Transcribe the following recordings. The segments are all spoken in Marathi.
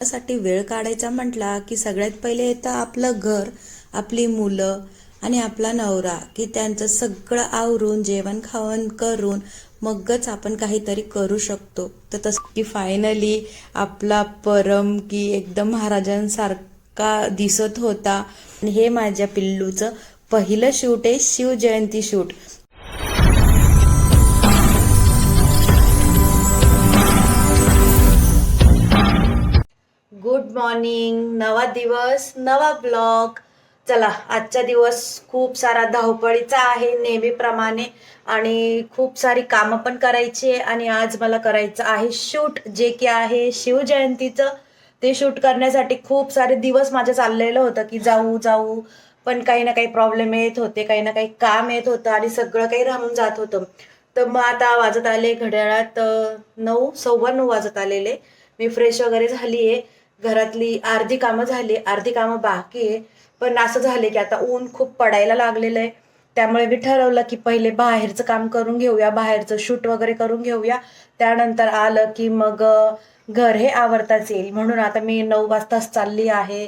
साठी वेळ काढायचा म्हटला की सगळ्यात पहिले येतं आपलं घर, आपली मुलं आणि आपला नवरा, की त्यांचं सगळं आवरून जेवण खावण करून मगच आपण काहीतरी करू शकतो. तर तसं की फायनली आपला परम की एकदम महाराजांसारखा दिसत होता. आणि हे माझ्या पिल्लूचं पहिलं शूट आहे, शिवजयंती शूट. गुड मॉर्निंग, नवा दिवस नवा ब्लॉग. चला, आजचा दिवस खूप सारा धावपळीचा आहे नेहमीप्रमाणे आणि खूप सारी कामं पण करायची आहे. आणि आज मला करायचं आहे शूट, जे की आहे शिवजयंतीचं. ते शूट करण्यासाठी खूप सारे दिवस माझं चाललेलं होतं की जाऊ जाऊ, पण काही ना काही प्रॉब्लेम येत होते, काही ना काही काम येत होतं आणि सगळं काही राहून जात होतं. तर मग आता वाजत आले घड्याळात 9, 9:15 वाजत आलेले. मी फ्रेश वगैरे झाली आहे, घरातली अर्धी कामं झाली, अर्धी कामं बाकी आहे. पण असं झाले की आता ऊन खूप पडायला लागलेलं आहे. त्यामुळे मी ठरवलं की पहिले बाहेरचं काम करून घेऊया, बाहेरचं शूट वगैरे करून घेऊया. त्यानंतर आलं की मग घर हे आवरताच येईल. म्हणून आता मी 9 वाजताच चालली आहे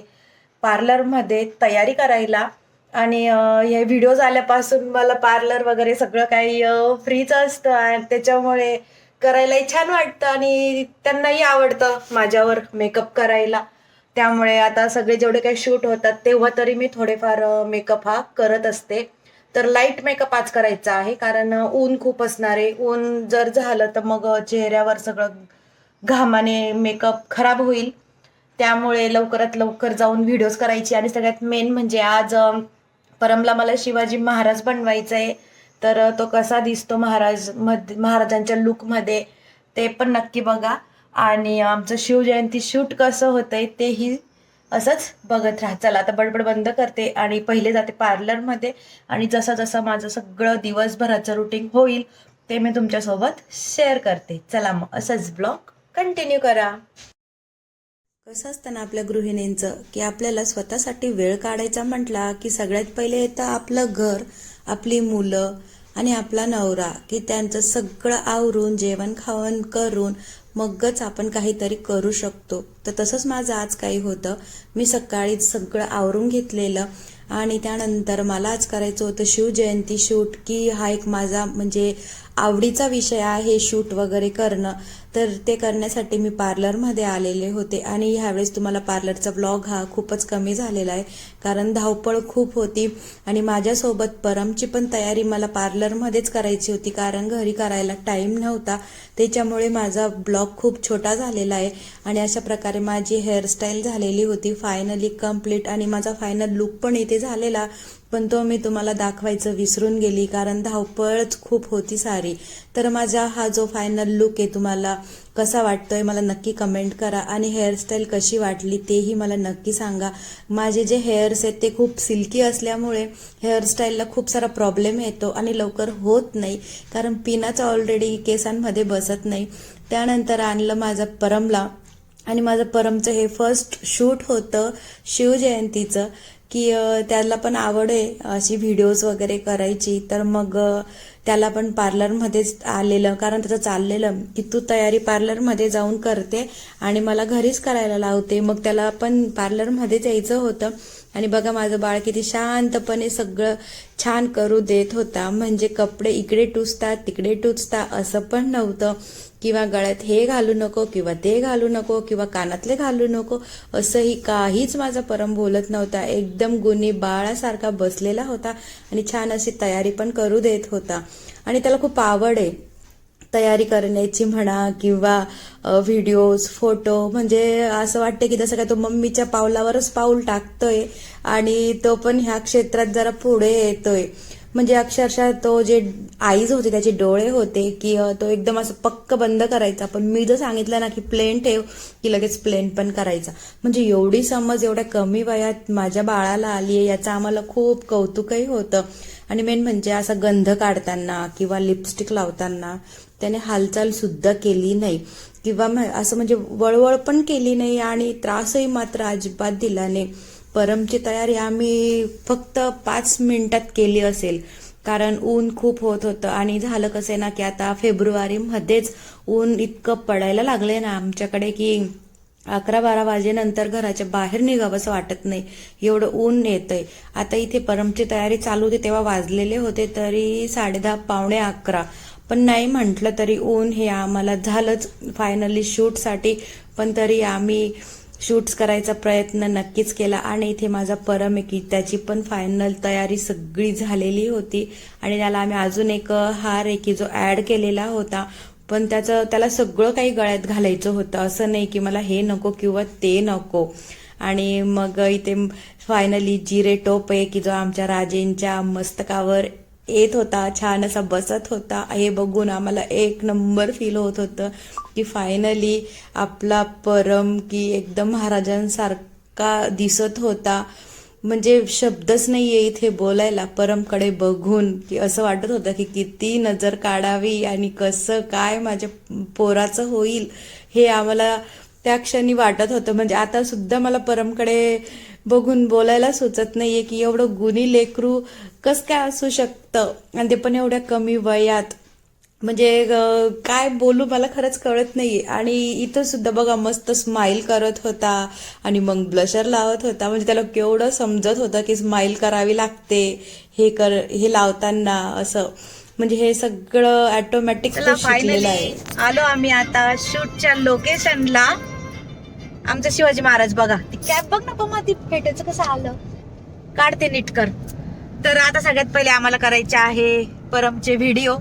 पार्लरमध्ये तयारी करायला. आणि हे व्हिडिओज आल्यापासून मला पार्लर वगैरे सगळं काही फ्रीच असतं आणि त्याच्यामुळे करायलाही छान वाटतं आणि त्यांनाही आवडतं माझ्यावर मेकअप करायला. त्यामुळे आता सगळे जेवढे काही शूट होतात तेव्हा तरी मी थोडेफार मेकअप हा करत असते. तर लाईट मेकअप आज करायचा आहे, कारण ऊन खूप असणार आहे. ऊन जर झालं तर मग चेहऱ्यावर सगळं घामाने मेकअप खराब होईल. त्यामुळे लवकरात लवकर जाऊन व्हिडिओज करायची. आणि सगळ्यात मेन म्हणजे आज परमला मला शिवाजी महाराज बनवायचा आहे. तर तो कसा दिसतो महाराजांच्या लुकमध्ये ते पण नक्की बघा. आणि आमचं शिवजयंती शूट कसं होतंय तेही असंच बघत राहा. चला, आता बडबड बंद करते आणि पहिले जाते पार्लरमध्ये. आणि जसं जसं माझं सगळं दिवसभराचं रुटीन होईल ते मी तुमच्यासोबत शेअर करते. चला मग असंच ब्लॉग कंटिन्यू करा. कसं असतं ना आपल्या गृहिणींचं, की आपल्याला स्वतःसाठी वेळ काढायचा म्हटला की सगळ्यात पहिले येतं आपलं घर, आपली मुलं आणि आपला नवरा, की त्यांचं सगळं आवरून जेवण खावण करून मगच आपण काहीतरी करू शकतो. तर तसंच माझं आज काही होतं. मी सकाळीच सगळं आवरून घेतलेलं आणि त्यानंतर मला आज करायचं होतं शिवजयंती शूट, की हा एक माझा म्हणजे आवडीचा विषय आहे शूट वगैरे करणं. तर ते करण्यासाठी मी पार्लरमध्ये आलेले होते. आणि ह्यावेळेस तुम्हाला पार्लरचा ब्लॉग हा खूपच कमी झालेला आहे, कारण धावपळ खूप होती. आणि माझ्यासोबत परमची पण तयारी मला पार्लरमध्येच करायची होती, कारण घरी करायला टाईम नव्हता. त्याच्यामुळे माझा ब्लॉग खूप छोटा झालेला आहे. आणि अशा प्रकारे माझी हेअरस्टाईल झालेली होती फायनली कम्प्लीट. आणि माझा फायनल लुक पण इथे झालेला, पण तो मी तुम्हाला दाखवायचं विसरून गेली, कारण धावपळच खूप होती सारी. तर माझा हा जो फायनल लुक आहे तुम्हाला कसा वाटतोय मला नक्की कमेंट करा. आणि हेअरस्टाईल कशी वाटली तेही मला नक्की सांगा. माझे जे हेअर्स आहेत ते खूप सिल्की असल्यामुळे हेअरस्टाईलला खूप सारा प्रॉब्लेम येतो आणि लवकर होत नाही, कारण पिनाच ऑलरेडी केसांमध्ये बसत नाही. त्यानंतर आणलं माझं परमला. आणि माझं परमचं हे फर्स्ट शूट होतं शिवजयंतीचं, की त्याला पण आवड आहे अशी व्हिडिओज वगैरे करायची. तर मग त्याला पण पार्लरमध्येच आलेलं, कारण त्याचं चाललेलं की तू तयारी पार्लरमध्ये जाऊन करते आणि मला घरीच करायला लावते. मग त्याला पण पार्लरमध्येच यायचं होतं. आणि बघा माझं बाळ किती शांतपणे सगळं छान करू देत होता. म्हणजे कपडे इकडे टुचतात तिकडे टुचतात असं पण नव्हतं, किंवा गळ्यात हे घालू नको किंवा ते घालू नको किंवा कानातले घालू नको असंही काहीच माझा परम बोलत नव्हता. एकदम गुणी बाळासारखा बसलेला होता आणि छान अशी तयारी पण करू देत होता. आणि त्याला खूप आवड आहे तयारी करण्याची म्हणा, किंवा व्हिडिओज फोटो. म्हणजे असं वाटतं की जसं काय तो मम्मीच्या पावलावरच पाऊल टाकतोय आणि तो पण ह्या क्षेत्रात जरा पुढे येतोय. म्हणजे अक्षरशः तो जे आईज होते त्याचे डोळे होते की तो एकदम असं पक्क बंद करायचा, पण मी जर सांगितलं ना की प्लेन ठेव की लगेच प्लेन पण करायचा. म्हणजे एवढी समज एवढ्या कमी वयात माझ्या बाळाला आली आहे याचं आम्हाला खूप कौतुकही होतं. आणि मेन म्हणजे असा गंध काढताना किंवा लिपस्टिक लावताना त्याने हालचाल सुद्धा केली नाही, किंवा असं म्हणजे वळवळ पण केली नाही आणि त्रासही मात्र अजिबात दिला नाही. परमची तयारी आम्ही फक्त 5 मिनिटात केली असेल, कारण ऊन खूप होत होतं. आणि झालं कसं ना की आता फेब्रुवारीमध्येच ऊन इतकं पडायला लागलंय ना आमच्याकडे की 11-12 वाजेनंतर घराच्या बाहेर निघावंसं वाटत नाही, एवढं ऊन येतंय. आता इथे परमची तयारी चालू होती तेव्हा वाजलेले होते तरी 10:30 पावणे 11, पण नाही म्हटलं तरी ऊन हे आम्हाला झालंच फायनली शूटसाठी. पण तरी आम्ही शूट्स करायचा प्रयत्न नक्कीच केला. आणि इथे माझा परम आहे की त्याची पण फायनल तयारी सगळी झालेली होती. आणि त्याला आम्ही अजून एक हार आहे की जो ऍड केलेला होता, पण त्याला सगळं काही गळ्यात घालायचं होतं, असं नाही की मला हे नको किंवा ते नको. आणि मग इथे फायनली जिरे टोप आहे की जो आमच्या राजेंच्या मस्तकावर येत होता, छान असा बसत होता. हे बघून आम्हाला एक नंबर फील होत होतं की फायनली आपला परम की एकदम महाराजांसारखा दिसत होता. म्हणजे शब्दच नाहीये इथे बोलायला परमकडे बघून, की असं वाटत होतं की किती नजर काढावी आणि कसं काय माझ्या पोराचं होईल हे आम्हाला त्या क्षणी वाटत होतं. म्हणजे आता सुद्धा मला परमकडे बघून बोलायला सुचत नाहीये की एवढं गुणी लेकरू कसं काय असू शकतं, आणि ते पण एवढ्या कमी वयात. म्हणजे काय बोलू मला खरंच कळत नाहीये. आणि इथं सुद्धा बघा मस्त स्माइल करत होता आणि मग ब्लशर लावत होता. म्हणजे त्याला केवढं समजत होतं की स्माइल करावी लागते हे लावताना असं. म्हणजे हे सगळं ऑटोमॅटिक शिकलेलं आहे. आलो आम्ही आता शूटच्या लोकेशनला. आमचा शिवाजी महाराज बघा, ती कॅब बघ ना पमा, ती फेटायचं कसं आलं, काढते नीट कर. तर आता सगळ्यात पहिले आम्हाला करायचे आहे परमचे व्हिडिओ,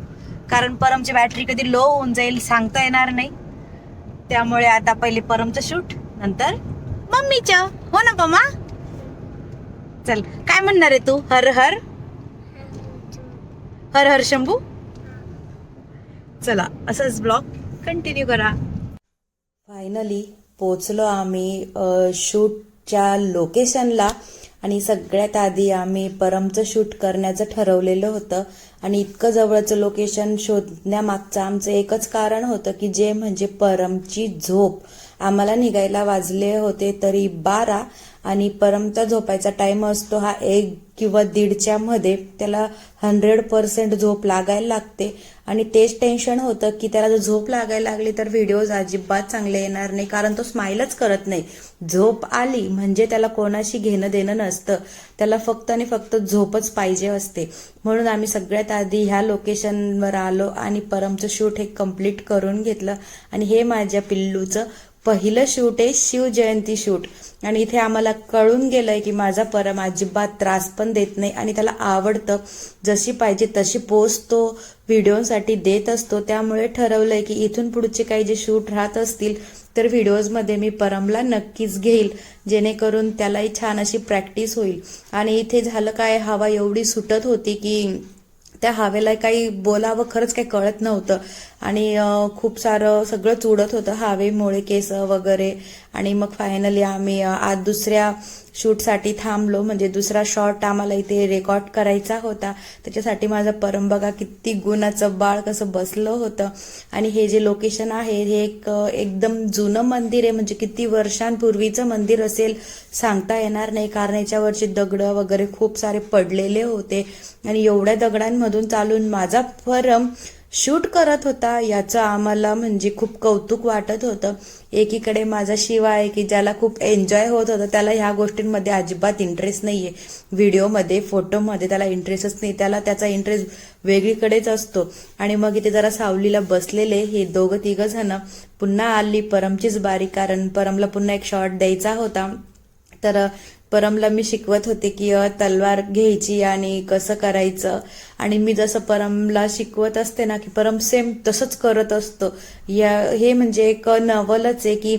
कारण परमची बॅटरी कधी लो होऊन जाईल सांगता येणार नाही. त्यामुळे आता पहिले परमचं शूट, नंतर मम्मीचं. हो ना पमा? चल, काय म्हणणार आहे तू? हर हर हर हर शंभू. चला असंच ब्लॉग कंटिन्यू करा. फायनली पोचलो आम्ही शूटच्या लोकेशनला. आणि सगळ्यात आधी आम्ही परमचं शूट करण्याचं ठरवलेलं होतं. आणि इतकं जवळचं लोकेशन शोधण्यामागचं आमचं एकच कारण होतं की जे म्हणजे परमची झोप. आम्हाला निघायला वाजले होते तरी 12, आणि परमचा झोपायचा टाइम असतो हा 1 किंवा 1:30च्या मध्ये. त्याला 100% झोप लागायला लागते. आणि तेच टेन्शन होतं की त्याला जर झोप लागायला लागली तर व्हिडिओज अजिबात चांगले येणार नाही, कारण तो स्माईलच करत नाही. झोप आली म्हणजे त्याला कोणाशी घेणं देणं नसतं, त्याला फक्त आणि फक्त झोपच पाहिजे असते. म्हणून आम्ही सगळ्यात आधी ह्या लोकेशनवर आलो आणि परमचं शूट हे कम्प्लीट करून घेतलं. आणि हे माझ्या पिल्लूचं पहिलं शूट आहे, शिवजयंती शूट. आणि इथे आम्हाला कळून गेलंय की माझा परम अजिबात त्रास पण देत नाही आणि त्याला आवडतं. जशी पाहिजे तशी पोज तो व्हिडिओसाठी देत असतो. त्यामुळे ठरवलंय की इथून पुढचे काही जे शूट राहत असतील तर व्हिडिओजमध्ये मी परमला नक्कीच घेईल, जेणेकरून त्यालाही छान अशी प्रॅक्टिस होईल. आणि इथे झालं काय, हवा एवढी सुटत होती की त्या हवेला काही बोलावं खरंच काही कळत नव्हतं. आणि खूप सारं सगळंच उडत होतं हवेमुळे, केस वगैरे. आणि मग फायनली आम्ही आज दुसऱ्या शूटसाठी थांबलो. म्हणजे दुसरा शॉट आम्हाला इथे रेकॉर्ड करायचा होता. त्याच्यासाठी माझा परम बघा किती गुणाचं बाळ कसं बसलं होतं. आणि हे जे लोकेशन आहे हे एकदम जुनं मंदिर आहे. म्हणजे किती वर्षांपूर्वीचं मंदिर असेल सांगता येणार नाही, कारण याच्यावरचे दगड वगैरे खूप सारे पडलेले होते. आणि एवढ्या दगडांमधून चालून माझा परम शूट करत होता याचं आम्हाला म्हणजे खूप कौतुक वाटत होतं. एकीकडे माझा शिवा आहे की ज्याला खूप एन्जॉय होत होतं, त्याला ह्या गोष्टींमध्ये अजिबात इंटरेस्ट नाहीये. व्हिडिओमध्ये फोटोमध्ये त्याला इंटरेस्टच नाही, त्याला त्याचा इंटरेस्ट वेगळीकडेच असतो. आणि मग इथे जरा सावलीला बसलेले हे दोघं तिघं जण. पुन्हा आली परमचीच बारी, कारण परमला पुन्हा एक शॉट द्यायचा होता. तर परमला मी शिकवत होते की तलवार घ्यायची आणि कसं करायचं. आणि मी जसं परमला शिकवत असते ना की परम सेम तसंच करत असतं. हे म्हणजे एक नवलच आहे की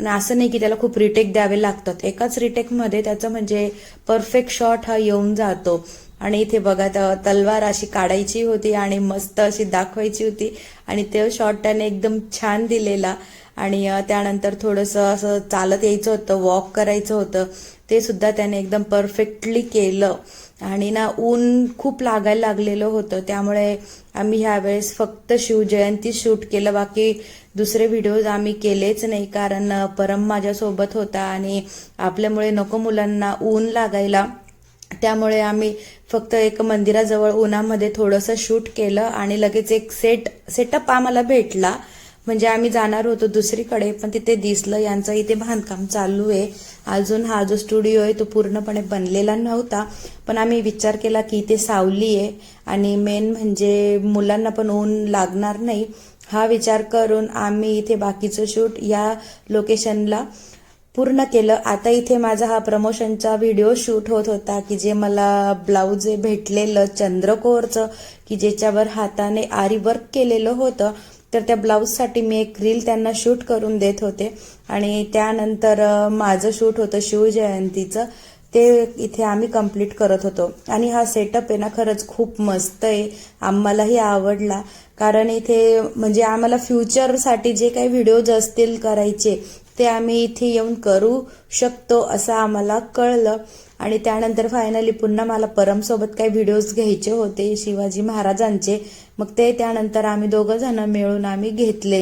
असं नाही की त्याला खूप रिटेक द्यावे लागतात, एकाच रिटेकमध्ये त्याचं म्हणजे परफेक्ट शॉट हा येऊन जातो. आणि इथे बघा तलवार अशी काढायची होती आणि मस्त अशी दाखवायची होती. आणि ते शॉट त्याने एकदम छान दिलेला. आणि त्यानंतर थोडंसं असं चालत यायचं होतं, वॉक करायचं होतं, ते सुद्धा त्याने एकदम परफेक्टली केलं. आणि ना ऊन खूप लागायला लागलेलं होतं, त्यामुळे आम्ही ह्यावेळेस फक्त शिवजयंती शूट केलं. बाकी दुसरे व्हिडिओज आम्ही केलेच नाही, कारण परम माझ्यासोबत होता आणि आपल्यामुळे नको मुलांना ऊन लागायला. त्यामुळे आम्ही फक्त एक मंदिराजवळ उन्हामध्ये थोडंसं शूट केलं आणि लगेच एक सेटअप आम्हाला भेटला. म्हणजे आम्ही जाणार होतो दुसरीकडे, पण तिथे दिसलं यांचं इथे बांधकाम चालू आहे. अजून हा जो स्टुडिओ आहे तो पूर्णपणे बनलेला नव्हता, पण आम्ही विचार केला की इथे सावली आहे आणि मेन म्हणजे मुलांना पण ऊन लागणार नाही, हा विचार करून आम्ही इथे बाकीचं शूट या लोकेशनला पूर्ण केलं. आता इथे माझा हा प्रमोशनचा व्हिडिओ शूट होत होता की जे मला ब्लाऊज भेटलेलं चंद्रकोरचं, की ज्याच्यावर हाताने आरी वर्क केलेलं होतं. तर त्या ब्लाऊजसाठी मी एक रील त्यांना शूट करून देत होते आणि त्यानंतर माझं शूट होतं शिवजयंतीचं, ते इथे आम्ही कंप्लीट करत होतो. आणि हा सेटअप आहे ना खरंच खूप मस्त आहे, आम्हालाही आवडला. कारण इथे म्हणजे आम्हाला फ्युचरसाठी जे काही व्हिडिओज असतील करायचे ते आम्ही इथे येऊन करू शकतो असं आम्हाला कळलं. आणि त्यानंतर फायनली पुन्हा मला परमसोबत काही व्हिडिओज घ्यायचे होते शिवाजी महाराजांचे, मग ते त्यानंतर आम्ही दोघं जण मिळून आम्ही घेतले.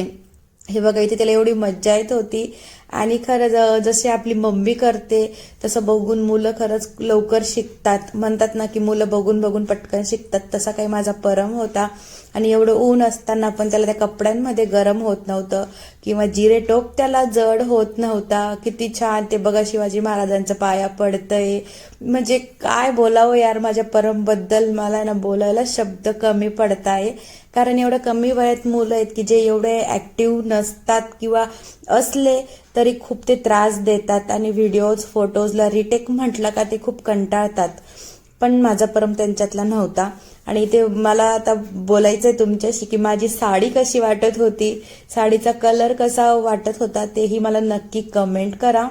हे बघा इथे त्याला एवढी मज्जा येत होती. आणि खरंच जशी आपली मम्मी करते तसं बघून मुलं खरंच लवकर शिकतात. म्हणतात ना की मुलं बघून बघून पटकन शिकतात, तसा काही माझा परम होता. आणि एवढं ऊन असताना पण त्याला त्या कपड्यांमध्ये गरम होत नव्हतं किंवा जिरे टोप त्याला जड होत नव्हता. किती छान ते बघा शिवाजी महाराजांच्या पाया पडतंय, म्हणजे काय बोलावं यार माझ्या परमबद्दल. मला ना बोलायला शब्द कमी पडताय, कारण एवढं कमी वयात मुलं आहेत की जे एवढे ऍक्टिव्ह नसतात किंवा असले तरी खूप ते त्रास देतात आणि व्हिडिओज फोटोजला रिटेक म्हटलं का ते खूप कंटाळतात. पण माझा परम त्यांच्यातला नव्हता. आणि ते मला आता बोलायचंय तुमच्याशी की माझी साडी कशी वाटत होती, साडीचा कलर कसा वाटत होता तेही मला नक्की कमेंट करा.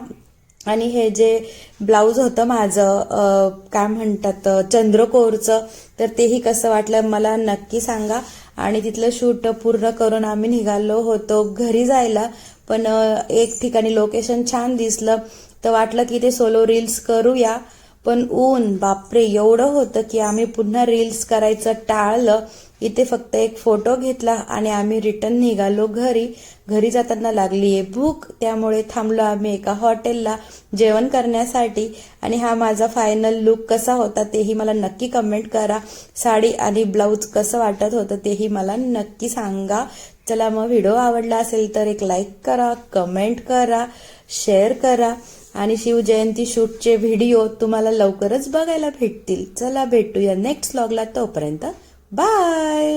आणि हे जे ब्लाऊज होतं माझं काय म्हणतात चंद्रकोरचं, तर तेही कसं वाटलं मला नक्की सांगा. आणि तिथलं शूट पूर्ण करून आम्ही निघालो होतो घरी जायला, पण एक ठिकाणी लोकेशन छान दिसलं तर वाटलं की ते सोलो रील्स करूया, पण ऊन बापरे एवढं होतं की आम्ही पुन्हा रील्स करायचं टाळलं. इथे फक्त एक फोटो घेतला आणि आम्ही रिटर्न निघालो घरी. घरी जाताना लागलीये भूक, त्यामुळे थांबलो आम्ही एका हॉटेलला जेवण करण्यासाठी. आणि हा माझा फायनल लुक कसा होता तेही मला नक्की कमेंट करा. साडी आणि ब्लाऊज कसं वाटत होतं तेही मला नक्की सांगा. चला मग व्हिडिओ आवडला असेल तर एक लाईक करा, कमेंट करा, शेअर करा. आणि शिवजयंती शूटचे व्हिडिओ तुम्हाला लवकरच बघायला भेटतील. चला भेटूया नेक्स्ट व्लॉगला, तोपर्यंत बाय.